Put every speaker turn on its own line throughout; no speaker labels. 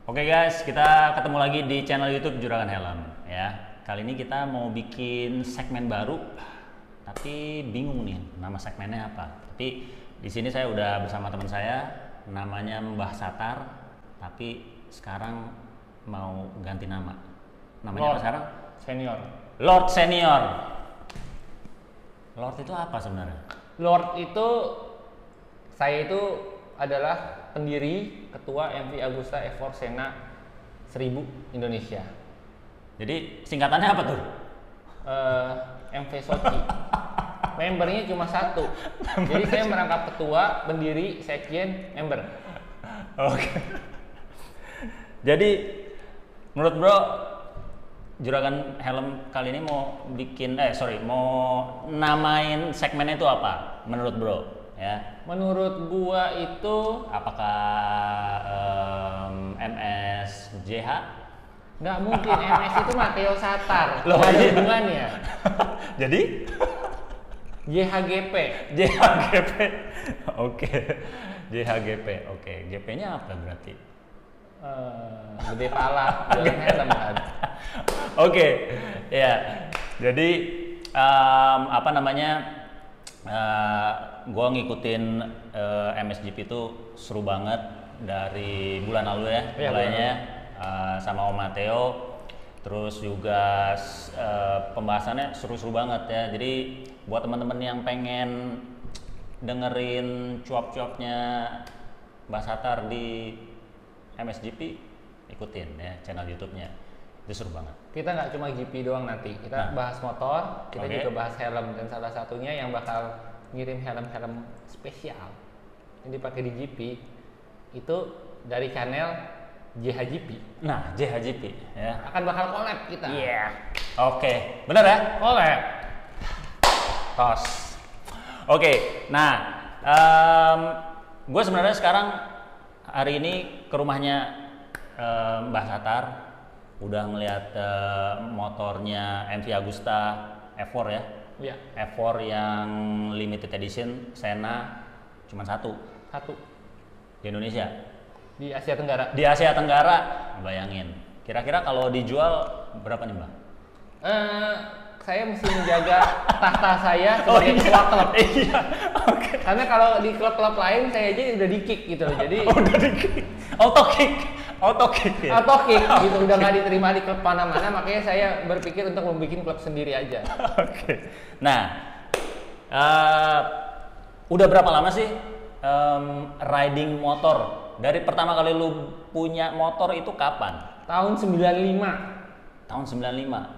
Oke guys, kita ketemu lagi di channel YouTube Juragan Helm ya. Kali ini kita mau bikin segmen baru, tapi bingung nih nama segmennya apa. Tapi di sini saya udah bersama teman saya, namanya Mbah Satar, tapi sekarang mau ganti nama. Namanya
Lord
apa sekarang?
Senior.
Lord Senior. Lord itu apa sebenarnya?
Lord itu saya itu adalah pendiri ketua MV Agusta Effort Sena 1000 Indonesia.
Jadi singkatannya apa tuh?
MV Sochi. Membernya cuma satu. Jadi saya merangkap ketua, pendiri, sekjen, member.
Oke. Jadi menurut Bro, Juragan Helm kali ini mau bikin mau namain segmennya itu apa menurut Bro ya?
Menurut gua itu
Apakah MSJH?
nggak mungkin. MS itu Matteo Satar.
Loh,
Nggak ada
iya.
hubungannya.
Jadi
JHGP.
JHGP. Oke. JHGP. Oke. GP-nya apa berarti?
Gede pala, Juragan Helm kan.
Oke. Ya. Jadi apa namanya? Gue ngikutin MSGP itu seru banget dari bulan lalu ya,
Iya,
mulainya sama Om Matteo, terus juga pembahasannya seru-seru banget ya. Jadi buat teman-teman yang pengen dengerin cuap-cuapnya Mbah Satar di MSGP, ikutin ya channel YouTube-nya, itu seru banget.
Kita nggak cuma GP doang nanti, kita bahas motor, kita
Oke.
juga bahas helm, dan salah satunya yang bakal ngirim helm-helm spesial yang dipakai di GP itu dari channel JHGP.
Nah, JHGP ya.
Akan bakal collab kita.
Iya. Oke, bener ya?
Collab.
Tos. Oke, nah, gue sebenarnya sekarang hari ini ke rumahnya Mbah Satar, udah ngeliat motornya MV Agusta F4 ya.
Iya.
F4 yang limited edition Sena cuma satu di Indonesia.
Di Asia Tenggara.
Di Asia Tenggara, bayangin. Kira-kira kalau dijual berapa nih, Mbak?
Saya mesti menjaga tahta saya sebagai ketua klub.
Iya. Oke.
Karena kalau di klub-klub lain saya aja udah di kick gitu loh. Jadi
Udah di auto kick ya.
auto kick gitu, udah nggak diterima di klub mana-mana, makanya saya berpikir untuk membuat klub sendiri aja.
Oke. Nah, udah berapa lama sih riding motor? Dari pertama kali lu punya motor itu kapan?
Tahun 95.
Tahun 95.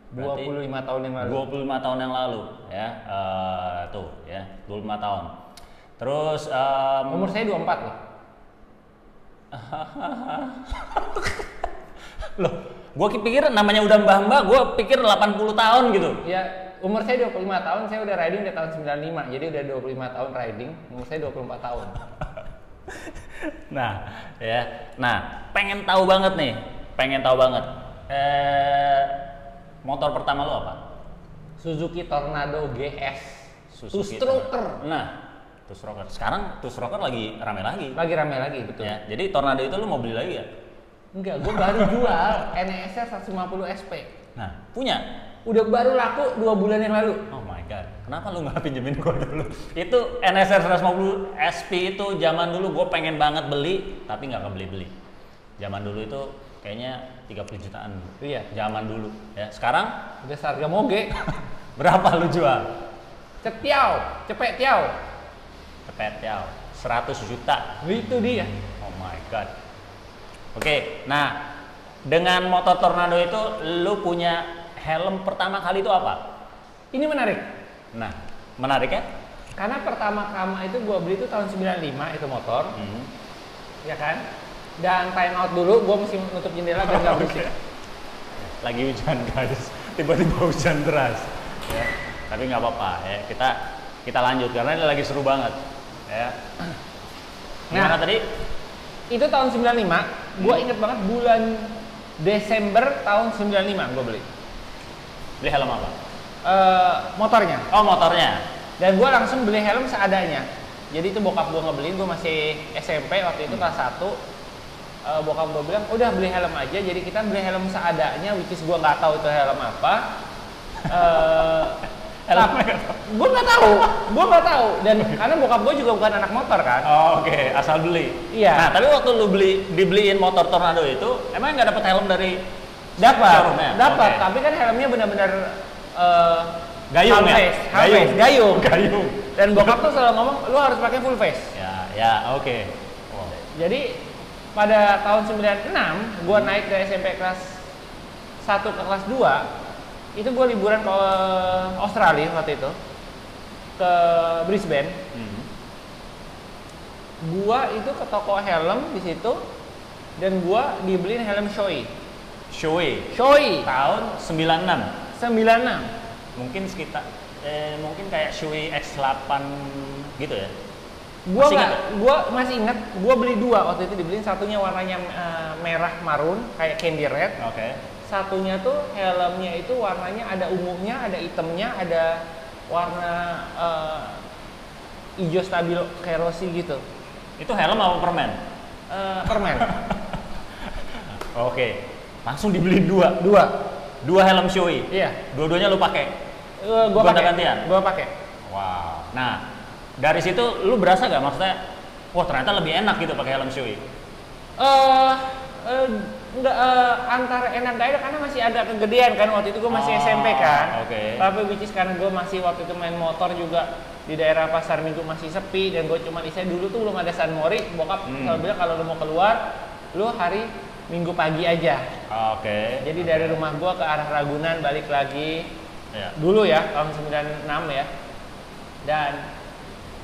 Berarti
25 tahun yang lalu.
25 tahun yang lalu ya. Tuh ya, 25 tahun. Terus
Umur saya 24 loh.
loh, gua pikir namanya udah mbah-mbah, gua pikir 80 tahun gitu.
Ya, umur saya 25 tahun, saya udah riding dari tahun 95. Jadi udah 25 tahun riding, umur saya 24 tahun.
Nah, ya. Nah, pengen tahu banget nih. Motor pertama lo apa?
Suzuki Tornado GS.
Suzuki
Two-stroker.
Nah, two-stroker. Sekarang two-stroker lagi rame lagi.
Lagi rame lagi, betul.
Ya, jadi Tornado itu lo mau beli lagi ya?
Enggak, gue baru jual NSR 150 SP.
Nah, punya?
Udah baru laku 2 bulan yang lalu.
Oh my god, kenapa lu nggak pinjemin gua dulu? Itu NSR 150 SP itu zaman dulu gua pengen banget beli, tapi nggak kebeli-beli. Zaman dulu itu kayaknya 30 jutaan.
Iya.
Zaman dulu ya. Sekarang
Udah seharga moge.
berapa lu jual?
Cepet tiau.
Cepet ya, 100 juta.
Itu dia.
Oh my god. Oke, nah dengan motor Tornado itu lu punya helm pertama kali itu apa?
Ini menarik.
Nah, menarik ya?
Karena pertama itu gua beli itu tahun 95 itu motor, ya kan? Dan time out dulu, gua mesti nutup jendela biar nggak berisik.
Lagi hujan guys, tiba-tiba hujan deras. Ya, tapi nggak apa-apa ya. Kita lanjut karena ini lagi seru banget. Ya. Gimana tadi?
Itu tahun 95, gua inget banget bulan Desember tahun 95 gua beli.
Beli helm apa?
Motornya.
Oh, motornya.
Dan gua langsung beli helm seadanya. Jadi itu bokap gua ngebeliin, gua masih SMP waktu itu kelas 1. bokap gue bilang udah beli helm aja, jadi kita beli helm seadanya, which is gue nggak tahu itu helm apa. Gue nggak tahu, dan karena bokap gue juga bukan anak motor kan.
Oh, oke, asal beli.
Iya.
Nah, tapi waktu lu dibeliin motor Tornado itu, emang nggak dapet helm dari
dapat,
Okay.
tapi kan helmnya benar-benar
gayung
half
ya?
face, gayung.
Gayung.
Dan bokap tuh selalu ngomong, lu harus pakai full face.
Ya, oke. Wow.
Jadi pada tahun 96, gue naik dari SMP kelas 1 ke kelas 2, itu gue liburan ke Australia waktu itu, ke Brisbane. Gue itu ke toko helm di situ, dan gue dibeliin helm Shoei.
Tahun 96.
96.
Mungkin sekitar, mungkin kayak Shoei X8 gitu ya?
Gua masih ingat, gua beli dua waktu itu, dibeliin satunya warnanya merah marun kayak candy red.
Oke.
Satunya tuh helmnya itu warnanya ada ungunya, ada hitamnya, ada warna hijau stabilo kayak rossi gitu.
Itu helm apa permen?
Permen.
Oke. Langsung dibeli dua helm Shoei.
Iya.
Dua-duanya lu pakai?
Gua pakai.
Gantian?
Gua pakai.
Wow. Nah, dari situ lu berasa gak maksudnya, wah ternyata lebih enak gitu pakai helm Shoei?
Enggak, antara enak gak enak karena masih agak kegedean kan, waktu itu gue masih SMP kan. Tapi which is karena gue masih waktu itu main motor juga di daerah Pasar Minggu masih sepi, dan gue cuma istilahnya dulu tuh belum ada San Mori. Bokap selalu bilang kalau lu mau keluar, lu hari Minggu pagi aja. Jadi dari rumah gue ke arah Ragunan balik lagi. Dulu ya, tahun 96 ya. Dan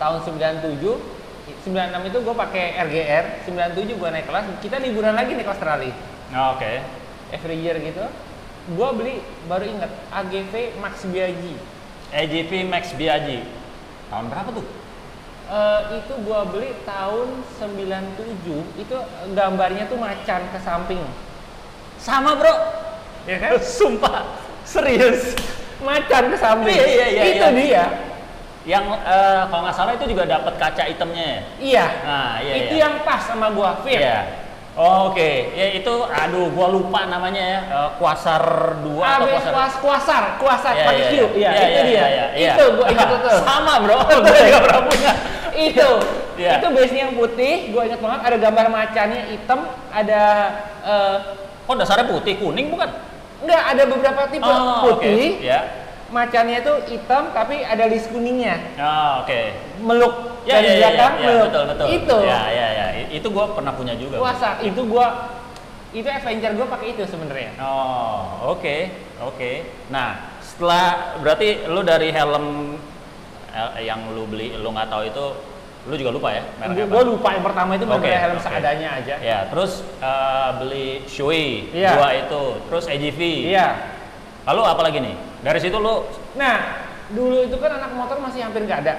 tahun 96 itu gue pakai RGR, 97 gue naik kelas, kita liburan lagi nih ke Australia. Every year gitu. Gue beli, baru inget, AGV Max Biaggi.
AGV Max Biaggi. Tahun berapa tuh?
Itu gue beli tahun 97, itu gambarnya tuh macan ke samping.
Sama bro.
Ya kan?
Sumpah, serius.
Macan ke samping.
Iya,
itu dia.
Yang kalau nggak salah itu juga dapat kaca hitamnya.
Iya.
Nah,
itu yang pas sama gua fit.
Iya. Oke. Ya itu, aduh, gua lupa namanya ya. Quasar 2 atau
Quasar pakai Q. Iya, itu dia.
Itu
gua ingat tuh.
Sama bro. Gua juga pernah punya.
Itu. Itu base-nya yang putih. Gua ingat banget. Ada gambar macannya hitam. Ada.
Kok dasarnya putih, kuning bukan?
Enggak, ada beberapa tipe putih.
Ya.
Macannya itu hitam tapi ada list kuningnya. Meluk dari belakang, meluk.
Betul.
Itu.
Ya. Itu gue pernah punya juga.
Kuasa. Itu adventure gue pakai itu sebenarnya.
Oke. Nah, setelah berarti lu dari helm yang lu beli, lu nggak tahu itu, lu juga lupa ya?
Gue lupa, yang pertama itu benar-benar helm seadanya aja.
Ya, terus beli Shoei, 2 itu, terus AGV.
Iya.
Lalu apa lagi nih? Dari situ lu?
Nah, dulu itu kan anak motor masih hampir nggak ada,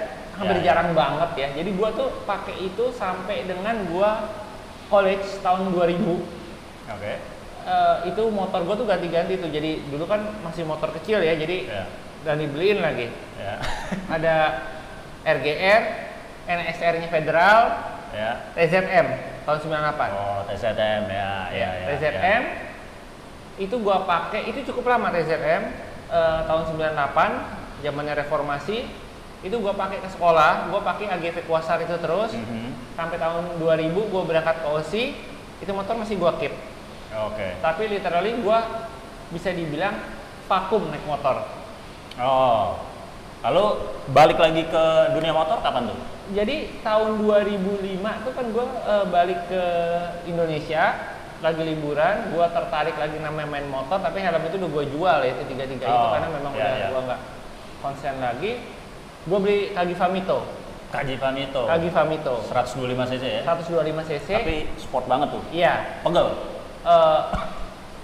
jarang banget ya. Jadi gua tuh pakai itu sampai dengan gua college tahun 2000. Itu motor gua tuh ganti-ganti tuh. Jadi dulu kan masih motor kecil ya, jadi dan dibeliin lagi. Ada RGR, NSR-nya Federal, TZM tahun 98.
TZM
TZM. Itu gua pakai, itu cukup lama TZM, tahun 98, zamannya reformasi. Itu gua pakai ke sekolah, gua pakai AGV Quasar itu terus. Sampai tahun 2000 gua berangkat ke OSI, itu motor masih gua keep. Tapi literally gua bisa dibilang vakum naik motor.
Lalu balik lagi ke dunia motor kapan tuh?
Jadi tahun 2005 tuh kan gua balik ke Indonesia, lagi liburan, gue tertarik lagi namanya main motor, tapi helm itu udah gue jual ya, itu 33 itu karena memang udah gue nggak konsen lagi. Gue beli Kagi Famito.
125 cc ya?
125 cc.
Tapi sport banget tuh.
Iya.
Pegel?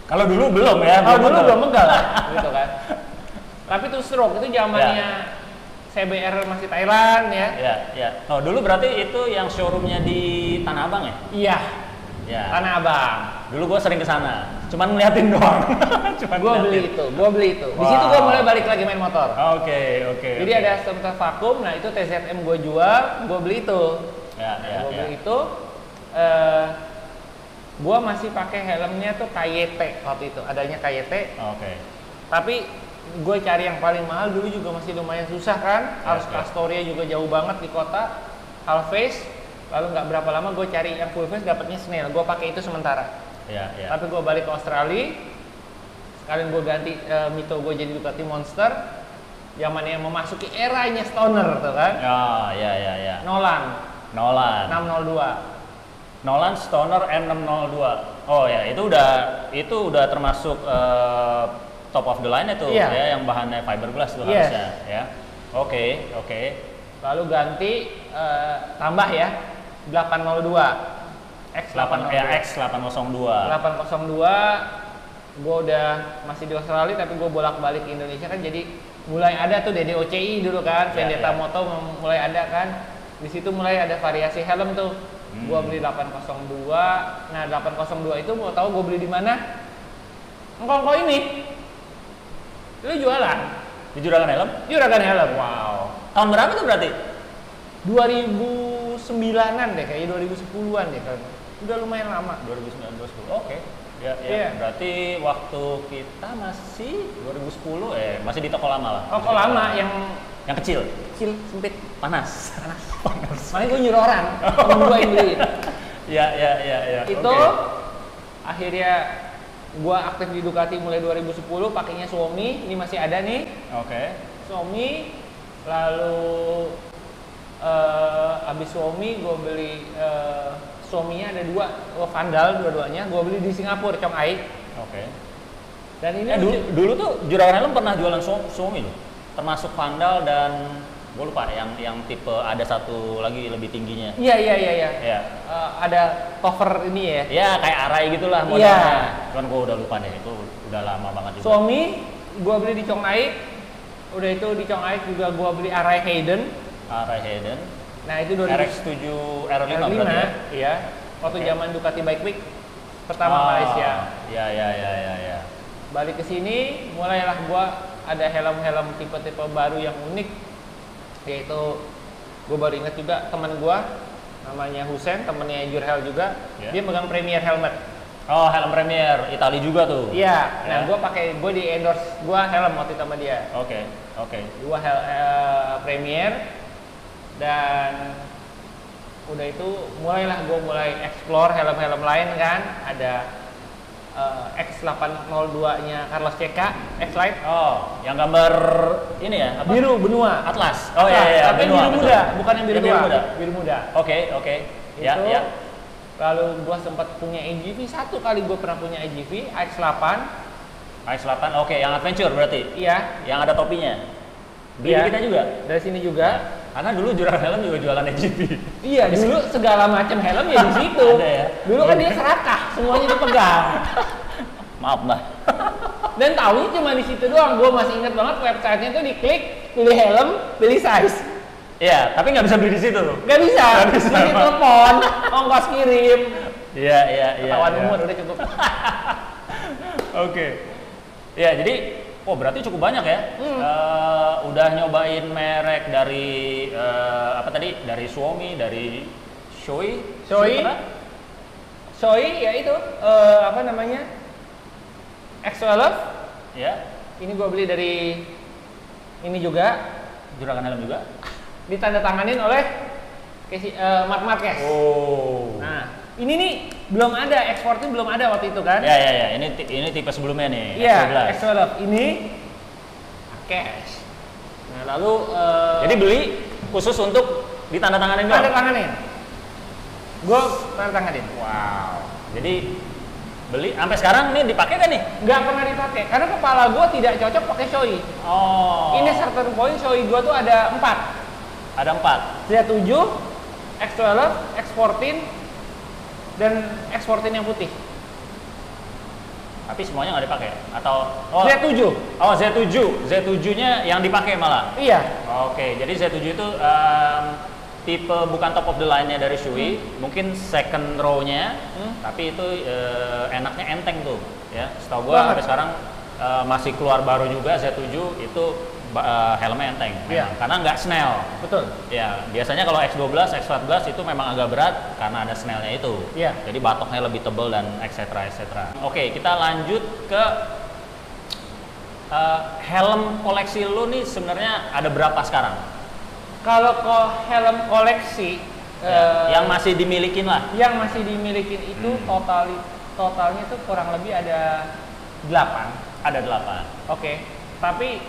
Kalau dulu belum ya?
Kalau dulu belum pegel gitu kan. Tapi tuh stroke, itu zamannya CBR masih Thailand ya.
Iya. Dulu berarti itu yang showroomnya di Tanah Abang ya?
Iya. Tanah Abang.
Dulu gue sering ke sana, cuman ngeliatin doang.
Gue beli itu. Di situ gue mulai balik lagi main motor.
Oke.
Jadi ada sempat vakum, nah itu TZM gue jual, gue beli itu. Gue beli itu. Gua masih pakai helmnya tuh KYT waktu itu, adanya KYT.
Oke.
Tapi gue cari yang paling mahal dulu juga masih lumayan susah kan, harus ke Astoria juga jauh banget di kota, half face. Lalu nggak berapa lama gue cari yang full face, dapatnya Snell. Gue pakai itu sementara. Tapi gue balik ke Australia, sekalian gue ganti Mito gue jadi Ducati Monster, yang mana yang memasuki eranya stoner tuh kan. Nolan 602.
Nolan Stoner N602. Oh ya, itu udah termasuk top of the line itu ya, yang bahannya fiberglass tuh harusnya ya. Oke.
Lalu ganti tambah ya 802 X802.
X802.
802 gue udah masih di Australia, tapi gue bolak-balik ke Indonesia kan, jadi mulai ada tuh DDOCI dulu kan, Vendetta Moto mulai ada kan. Di situ mulai ada variasi helm tuh. Gua beli 802. Nah, 802 itu mau tahu gue beli di mana? Engkau ini. Lu jualan
di Juragan Helm?
Juragan Helm.
Wow. Tahun berapa tuh berarti?
2009-an deh, kayaknya 2010-an deh kan. Udah lumayan lama.
2009 2010. Oke. Ya. Berarti waktu kita masih 2010 masih di toko lama lah.
Toko lama yang
kecil,
sempit,
panas.
Makanya gue nyuruh orang, temen gue yang beli.
Ya.
Itu akhirnya gue aktif di Ducati mulai 2010, pakainya Suomi, ini masih ada nih. Suomi, lalu abis Suomi gue beli Suominya ada 2, Vandal dua-duanya, gue beli di Singapura, Chong Ai. Dan ini
dulu tuh Juragan Helm pernah jualan Suomi loh, termasuk Vandal dan gue lupa yang tipe ada satu lagi lebih tingginya.
Iya. Ada cover ini ya.
Ya kayak Arai gitulah modelnya. Cuman gue udah lupa deh, itu udah lama banget juga.
Suomi gue beli di Chong Ai. Udah itu di Chong Ai juga gue beli Arai Hayden. Nah itu
RX7 R5 berarti ya?
Iya. Waktu zaman Ducati Bike Week pertama Malaysia.
Iya.
Balik ke sini, mulailah gua ada helm-helm tipe-tipe baru yang unik, yaitu gua baru ingat juga teman gua namanya Husen, temennya Jurhel juga, dia megang Premier helmet.
Oh, helm Premier, Itali juga tuh.
Iya. Nah, gua di endorse helm waktu itu sama dia.
Oke.
Gua Premier, dan udah itu mulailah gue explore helm-helm lain kan. Ada X802-nya Carlos CK, X-Lite.
Oh, yang gambar ini ya? Apa?
Biru benua.
Atlas.
Oh iya. Tapi
benua,
biru muda, bukan yang biru tua. Biru muda.
Oke. Ya.
Lalu gue sempat punya AGV, satu kali gue pernah punya AGV, AX8.
Oke, yang adventure berarti?
Iya.
Yang ada topinya? Beli kita juga?
Dari sini juga.
Karena dulu Juragan Helm juga jualan AGV.
Iya, dulu segala macam helm ya di situ.
Ada ya?
Dulu kan dia serakah, semuanya dipegang.
Maaf, Mbak.
Dan tahunya cuma di situ doang. Gue masih ingat banget websitenya tuh diklik, pilih helm, pilih size.
Iya, tapi nggak bisa beli di situ.
Nggak bisa. Masih telepon, ongkos kirim.
Iya.
Ketahuan umur udah cukup.
Oke. Ya, jadi berarti cukup banyak ya. Udah nyobain merek dari dari Suomi, dari Shoei
ya itu X12.
Ya.
Ini gue beli dari ini juga
Juragan Helm juga.
Ditandatanganin oleh Marc Marquez.
Oh.
Nah, ini nih belum ada, ekspornya belum ada waktu itu kan?
Ya. Ini tipe sebelumnya nih.
Iya, X12. Ini cash. Nah, lalu
jadi beli khusus untuk ditandatanganin doang?
Tandatanganin. Gue tandatanganin.
Wow. Jadi beli sampai sekarang nih dipakai kan nih?
Nggak pernah dipakai karena kepala gue tidak cocok pakai Shoei.
Oh.
Ini starter point Shoei gue tuh ada 4.
Ada 4.
Z7, X12, X14, dan X14 yang putih.
Tapi semuanya nggak dipakai? Atau
Z7.
Oh, Z7-nya yang dipakai malah?
Iya.
Oke, jadi Z7 itu tipe bukan top of the line-nya dari Shoei, mungkin second row-nya, tapi itu enaknya enteng tuh, ya. Setahu gua sampai sekarang masih keluar baru juga Z7 itu helmnya enteng,
Iya.
karena nggak snell.
Betul.
Ya, biasanya kalau X12, X14 itu memang agak berat karena ada snellnya itu.
Iya.
Jadi batoknya lebih tebal dan etc. Oke, kita lanjut ke helm koleksi lu nih sebenarnya ada berapa sekarang?
Kalau helm koleksi
Yang masih dimilikin lah.
Yang masih dimilikin itu totalnya tuh kurang lebih ada 8.
Ada 8.
Oke. Tapi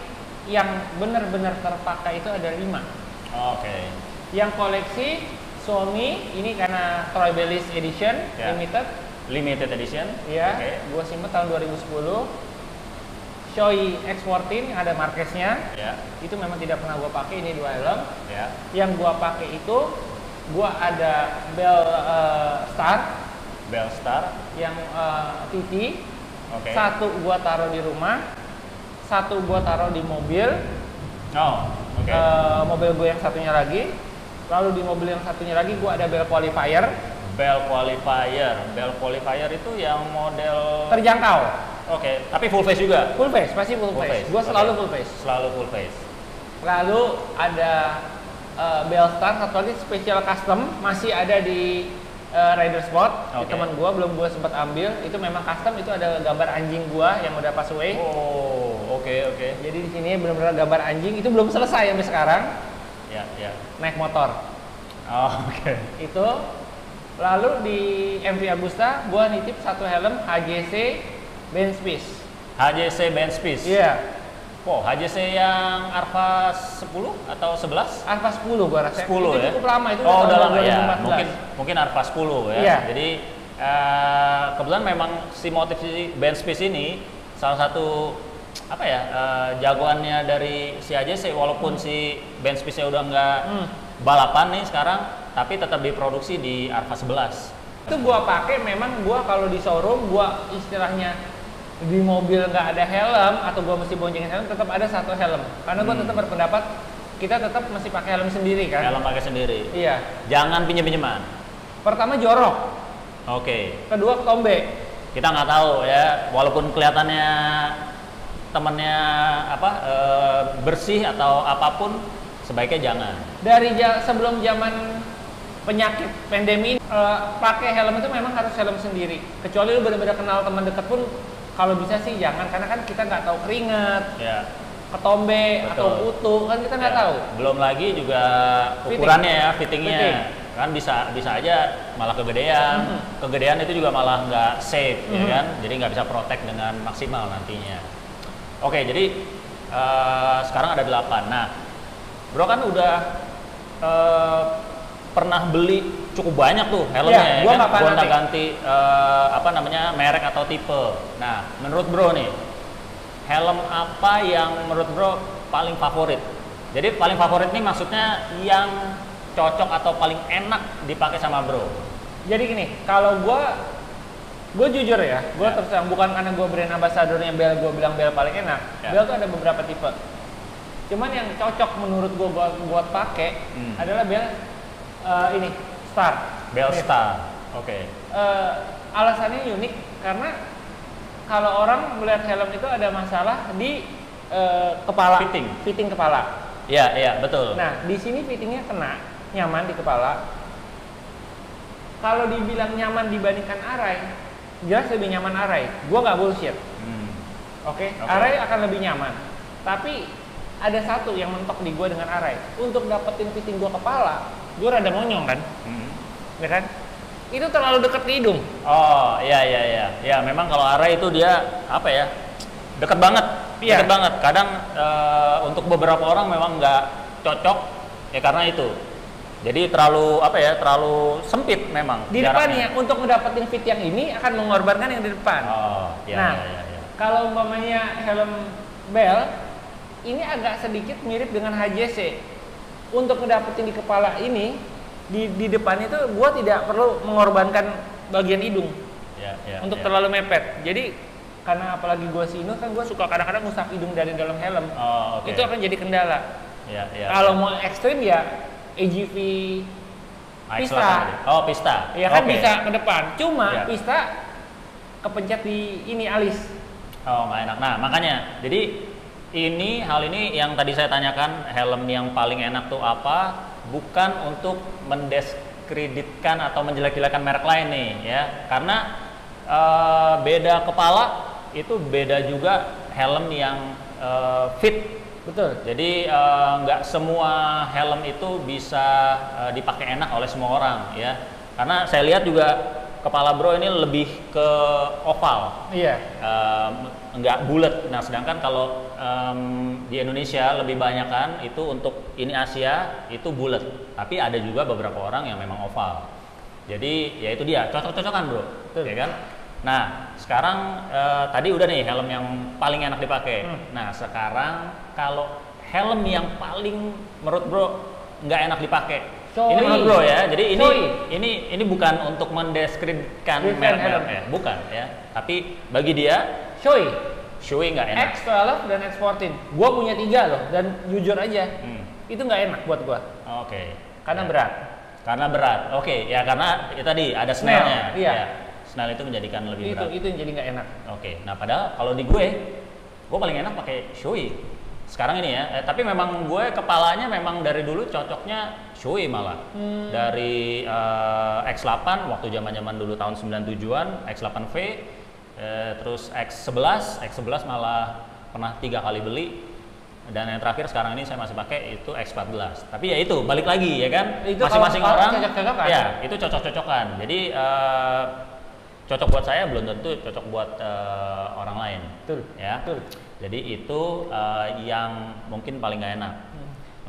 yang benar-benar terpakai itu ada 5.
Oke.
Yang koleksi Xiaomi ini karena Troy Bayliss Edition
Limited edition.
Iya. Gua simpen tahun 2010. Shoei X14 yang ada Marquez-nya.
Ya.
Itu memang tidak pernah gua pakai, ini 2 helm.
Ya.
Yang gua pakai itu gua ada Bell Star yang TT.
Oke.
Satu gua taruh di rumah, satu gua taruh di mobil.
Oh, oke.
Mobil gua yang satunya lagi. Lalu di mobil yang satunya lagi gua ada Bell Qualifier.
Bell Qualifier itu yang model
Terjangkau.
Oke, tapi full face juga.
Full face, pasti full face. Gua selalu full face.
Selalu full face.
Lalu ada Bell Star, satu lagi special custom masih ada di Rider Spot. Di teman gua belum gua sempat ambil. Itu memang custom, itu ada gambar anjing gua yang udah pass away.
Oh, oke.
Jadi di sini benar-benar gambar anjing, itu belum selesai sampai sekarang.
Ya.
Naik motor.
Oh, oke.
Itu. Lalu di MV Agusta gua nitip satu helm HJC Benchpiece.
HJC Benchpiece.
Iya.
Oh, HJC yang Arva 10 atau 11?
Arva 10 gua rasa.
10
itu
ya.
cukup lama itu.
Oh, udah lama
2014.
ya. Mungkin Arva 10 ya.
Iya.
Jadi kebetulan memang si motif si Benchpiece ini salah satu apa ya jagoannya dari si HJC, walaupun si Benchpiece-nya udah nggak balapan nih sekarang, tapi tetap diproduksi di Arva 11.
Itu gua pakai, memang gua kalau di showroom gua istilahnya di mobil nggak ada helm atau gua mesti boncengin helm, tetap ada satu helm karena gua tetap berpendapat kita tetap mesti pakai helm sendiri kan.
Helm pakai sendiri.
Iya.
Jangan pinjem-pinjeman.
Pertama jorok.
Oke.
Kedua ketombe.
Kita nggak tahu ya, walaupun kelihatannya temennya bersih atau apapun, sebaiknya jangan.
Dari sebelum zaman penyakit pandemi ini, pakai helm itu memang harus helm sendiri. Kecuali lu benar-benar kenal teman dekat pun, kalau bisa sih jangan, karena kan kita nggak tahu keringat, ketombe, atau kutu, kan kita nggak tahu.
Belum lagi juga ukurannya ya, fittingnya. Kan bisa aja malah kegedean. Kegedean itu juga malah nggak safe, ya kan? Jadi nggak bisa protect dengan maksimal nantinya. Oke, jadi sekarang ada 8. Nah, bro kan udah pernah beli cukup banyak tuh helmnya,
gua
kan?
Gonta-ganti
merek atau tipe. Nah, menurut bro nih, helm apa yang menurut bro paling favorit? Jadi paling favorit nih maksudnya yang cocok atau paling enak dipakai sama bro.
Jadi gini, kalau gue jujur ya, gue terus terang, bukan karena gue brand ambassadornya Bell, gue bilang Bell paling enak. Bell tuh ada beberapa tipe. Cuman yang cocok menurut gue buat pakai adalah Bell ini Star.
Bell Star. Oke.
Alasannya unik karena kalau orang melihat helm itu ada masalah di kepala. Fitting kepala.
Iya, betul.
Nah, di sini fittingnya kena, nyaman di kepala. Kalau dibilang nyaman dibandingkan Arai, jelas lebih nyaman Arai. Gua nggak bullshit. Oke. Arai akan lebih nyaman. Tapi ada satu yang mentok di gua dengan Arai. Untuk dapetin fitting gua kepala, gua rada monyong kan, ya kan? Itu terlalu dekat ke hidung.
Oh, iya. Ya, memang kalau Arai itu dia apa ya? Dekat banget. Dekat banget. Kadang untuk beberapa orang memang nggak cocok ya karena itu. Jadi terlalu terlalu sempit memang
di depannya. Untuk mendapatkan fit yang ini akan mengorbankan yang di depan.
Oh, iya.
Nah, kalau umpamanya helm Bell ini agak sedikit mirip dengan HJC. Untuk mendapatkan di kepala ini, di depan itu gua tidak perlu mengorbankan bagian hidung untuk terlalu mepet. Jadi karena apalagi gua sinus kan, gua suka kadang-kadang ngusap hidung dari dalam helm. Itu akan jadi kendala. Kalau mau ekstrim ya AGV Pista.
Oh, Pista.
Ya kan bisa ke depan. Cuma Pista kepencet di ini alis.
Oh, nggak enak. Nah, makanya jadi hal ini yang tadi saya tanyakan, helm yang paling enak tuh apa? Bukan untuk mendiskreditkan atau menjelek-jelekan merek lain nih ya, karena beda kepala itu beda juga helm yang fit.
Betul.
Jadi nggak semua helm itu bisa dipakai enak oleh semua orang ya, karena saya lihat juga kepala bro ini lebih ke oval,
iya,
nggak bulat. Nah sedangkan kalau di Indonesia lebih banyak kan itu untuk ini Asia itu bulat, tapi ada juga beberapa orang yang memang oval. Jadi ya itu dia cocok-cocokan bro, ya kan. Nah sekarang tadi udah nih helm yang paling enak dipakai. Nah sekarang kalau helm yang paling menurut bro nggak enak dipakai. Ini menurut bro ya, jadi ini bukan untuk mendiskreditkan merek ya, bukan ya. Tapi bagi dia, Shoei nggak enak.
X12 dan X14, gua punya 3 loh, dan jujur aja, itu nggak enak buat gua.
Oke.
Karena berat.
Karena berat, oke ya karena ya tadi ada snail-nya.
Iya.
Ya. Snail itu menjadikan lebih berat.
Itu yang jadi nggak enak.
Oke, nah padahal kalau di gue paling enak pakai Shoei. Sekarang ini ya, tapi memang gue kepalanya memang dari dulu cocoknya Shoei malah. Dari X8 waktu zaman-zaman dulu tahun 97-an, X8V, terus X11 malah pernah 3 kali beli. Dan yang terakhir sekarang ini saya masih pakai itu X14. Tapi ya itu balik lagi ya kan, masing-masing orang ya itu cocok-cocokan. Jadi cocok buat saya belum tentu cocok buat orang lain.
Betul.
Ya.
Betul.
Jadi itu yang mungkin paling nggak enak.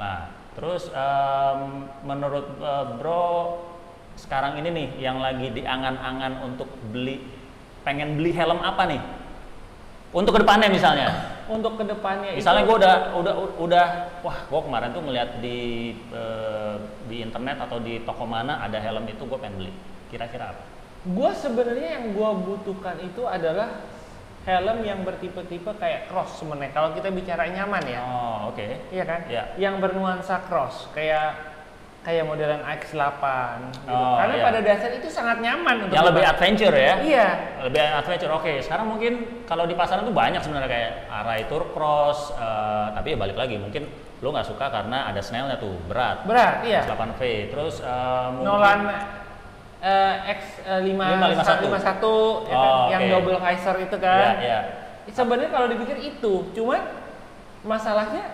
Nah, terus menurut bro sekarang ini nih yang lagi diangan-angan untuk pengen beli helm apa nih? Untuk kedepannya misalnya?
Untuk kedepannya
misalnya gue udah wah gue kemarin tuh ngeliat di internet atau di toko mana ada helm itu gue pengen beli. Kira-kira apa?
Gue sebenarnya yang gue butuhkan itu adalah helm yang bertipe-tipe kayak cross sebenarnya. Kalau kita bicara nyaman ya.
Oh oke.
Iya kan?
Yeah.
Yang bernuansa cross kayak modelan X8 gitu.
Oh,
Karena
iya.
pada dasar itu sangat nyaman untuk
yang lebih adventure ya.
Iya.
Lebih adventure. Oke. Sekarang mungkin kalau di pasaran tuh banyak sebenarnya kayak Arai Tour Cross, tapi ya balik lagi mungkin lo nggak suka karena ada snailnya tuh berat.
Berat, iya.
X8V. Terus
Nolan X551 ya kan? Yang double visor itu kan.
Iya.
Sebenarnya kalau dipikir itu, cuman masalahnya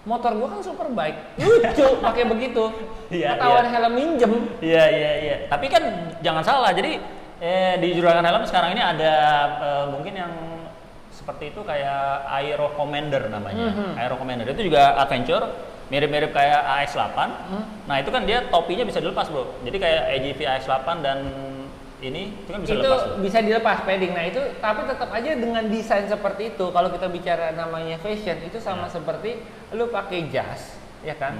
motor gua kan super bike, lucu pakai begitu. Ketahuan helm minjem.
Iya. Tapi kan jangan salah. Jadi di Juragan Helm sekarang ini ada mungkin yang seperti itu kayak Aero Commander namanya. Aero Commander itu juga adventure. Mirip-mirip kayak AX8. Nah, itu kan dia topinya bisa dilepas, bro. Jadi kayak AGV AX8 dan ini itu kan bisa dilepas. Itu
bisa dilepas padding. Nah, itu tapi tetap aja dengan desain seperti itu. Kalau kita bicara namanya fashion, itu sama seperti lu pakai jas, ya kan?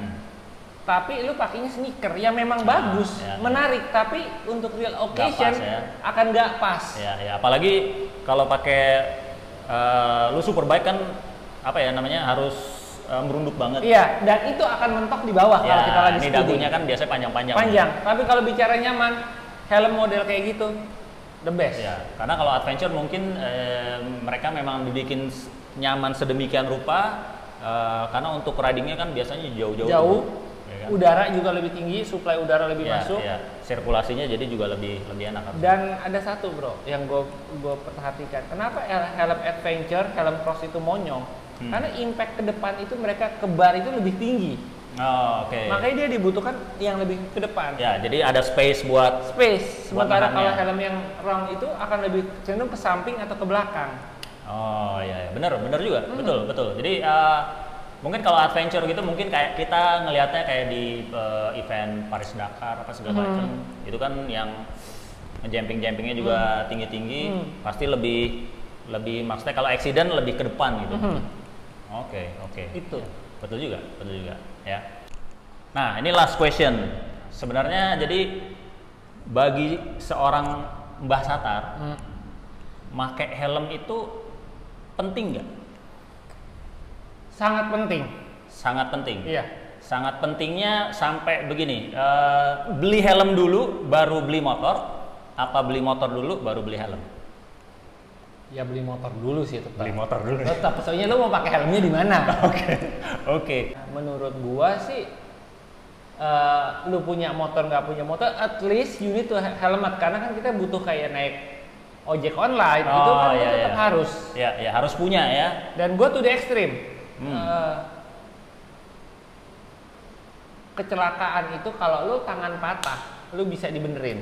Tapi lu pakainya sneaker yang memang bagus, menarik, tapi untuk real occasion akan nggak pas.
Ya, apalagi kalau pakai lu superbike kan apa ya namanya harus merunduk banget.
Iya, dan itu akan mentok di bawah kalau kita lagi
speeding. Ini dagunya kan biasanya panjang-panjang.
Panjang, tapi kalau bicara nyaman, helm model kayak gitu, the best.
Ya, karena kalau adventure mungkin mereka memang dibikin nyaman sedemikian rupa, karena untuk ridingnya kan biasanya jauh-jauh.
Jauh, ya kan? Udara juga lebih tinggi, suplai udara lebih masuk.
Iya, sirkulasinya jadi juga lebih enak.
Dan ada satu bro, yang gue perhatikan, kenapa helm adventure, helm cross itu monyong? Karena impact ke depan itu mereka ke bar itu lebih tinggi.
Oh, oke.
Makanya dia dibutuhkan yang lebih ke depan.
Ya, jadi ada space buat
Sementara kalau helm yang round itu akan lebih cenderung ke samping atau ke belakang.
Oh iya, benar juga, betul. Jadi mungkin kalau adventure gitu mungkin kayak kita ngelihatnya kayak di event Paris Dakar apa segala macam. Itu kan yang jumpingnya juga tinggi-tinggi, pasti lebih maksudnya kalau accident lebih ke depan gitu. Oke.
Itu.
Ya, betul juga. Ya. Nah, ini last question. Sebenarnya jadi bagi seorang Mbah Satar, pakai helm itu penting nggak?
Sangat penting.
Sangat penting.
Iya.
Sangat pentingnya sampai begini. Beli helm dulu, baru beli motor. Apa beli motor dulu, baru beli helm?
Ya beli motor dulu sih tetap.
Beli motor dulu.
Tetap, soalnya lu mau pakai helmnya di mana?
Oke.
Menurut gua sih, lu punya motor nggak punya motor, at least you need to helmet, karena kan kita butuh kayak naik ojek online, itu kan tetap harus.
Ya harus punya ya.
Dan gua tuh di ekstrim. Kecelakaan itu kalau lu tangan patah, lu bisa dibenerin.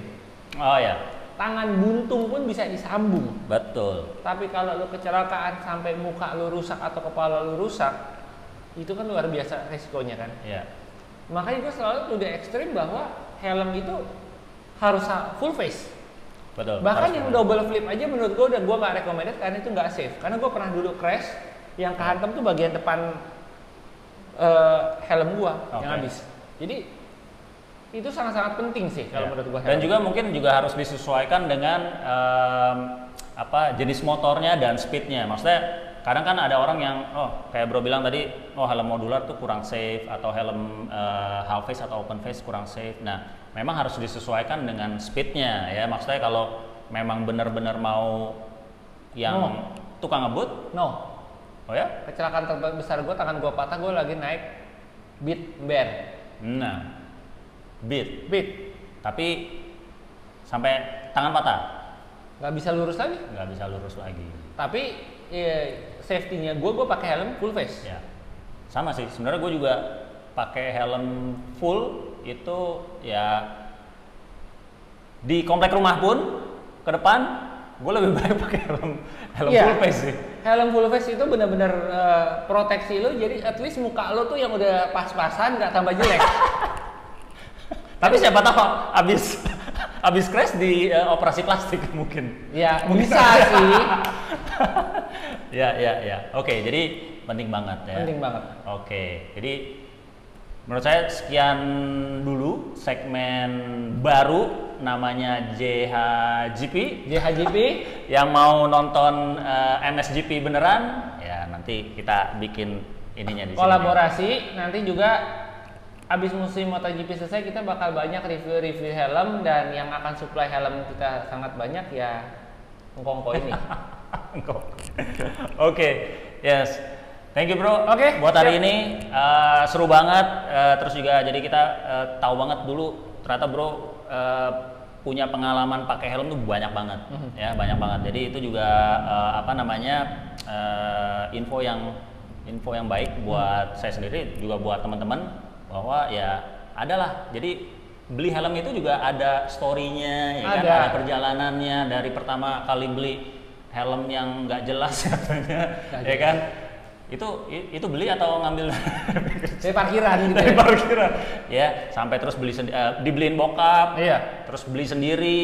Oh ya.
Tangan buntung pun bisa disambung.
Betul.
Tapi kalau lu kecelakaan sampai muka lu rusak atau kepala lu rusak, itu kan luar biasa resikonya kan.
Iya.
Makanya gue selalu udah ekstrim bahwa helm itu harus full face.
Betul.
Bahkan yang double flip aja menurut gue udah gue nggak recommended karena itu nggak safe. Karena gue pernah dulu crash, yang kehantam tuh bagian depan helm gue yang habis. Jadi itu sangat-sangat penting sih kalau menurut gua.
Dan juga mungkin juga harus disesuaikan dengan jenis motornya dan speednya. Maksudnya kadang kan ada orang yang kayak bro bilang tadi, helm modular tuh kurang safe, atau helm half face atau open face kurang safe. Nah memang harus disesuaikan dengan speednya ya. Maksudnya kalau memang benar-benar mau yang tukang ngebut. Oh ya?
Kecelakaan terbesar gua, tangan gua patah, gua lagi naik Beat Bear.
Nah. Beat. Tapi sampai tangan patah?
Nggak bisa lurus lagi?
Nggak bisa lurus lagi.
Tapi safety-nya gue pakai helm full face.
Ya. Sama sih, sebenarnya gue juga pakai helm full itu ya di komplek rumah pun ke depan gue lebih baik pakai helm full face sih.
Helm full face itu benar-benar proteksi lo, jadi at least muka lo tuh yang udah pas-pasan nggak tambah jelek.
Tapi siapa tahu abis crash di operasi plastik mungkin.
Ya bisa sih.
Ya. Oke, jadi penting banget ya.
Penting banget.
Oke, jadi menurut saya sekian dulu segmen baru namanya JHGP. Yang mau nonton MSGP beneran, ya nanti kita bikin ininya di sini.
Kolaborasi nanti juga. Abis musim MotoGP selesai, kita bakal banyak review helm, dan yang akan supply helm kita sangat banyak ya engkong ini. Oke,
yes. Thank you bro.
Oke,
buat hari ini seru banget. Terus juga jadi kita tahu banget dulu ternyata bro punya pengalaman pakai helm tuh banyak banget, ya banyak banget. Jadi itu juga info yang baik buat saya sendiri, juga buat teman-teman. Bahwa ya adalah, jadi beli helm itu juga ada story-nya, ya kan? Ada perjalanannya dari pertama kali beli helm yang nggak jelas katanya, ya kan? Itu beli atau ngambil
dari parkiran gitu.
Dari parkiran, ya sampai terus dibeliin bokap, terus beli sendiri,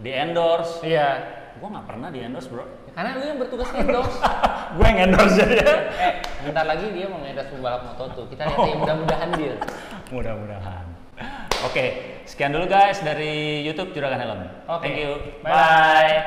di endorse.
Iya.
Gua nggak pernah di endorse bro.
Karena lu yang bertugas endorse.
Gue yang endorse aja.
Bentar lagi dia mau endorse pembalap Moto2. Kita lihat ya, mudah-mudahan deal.
Mudah-mudahan. Oke, sekian dulu guys dari YouTube Juragan Helm.
Thank
you.
Bye.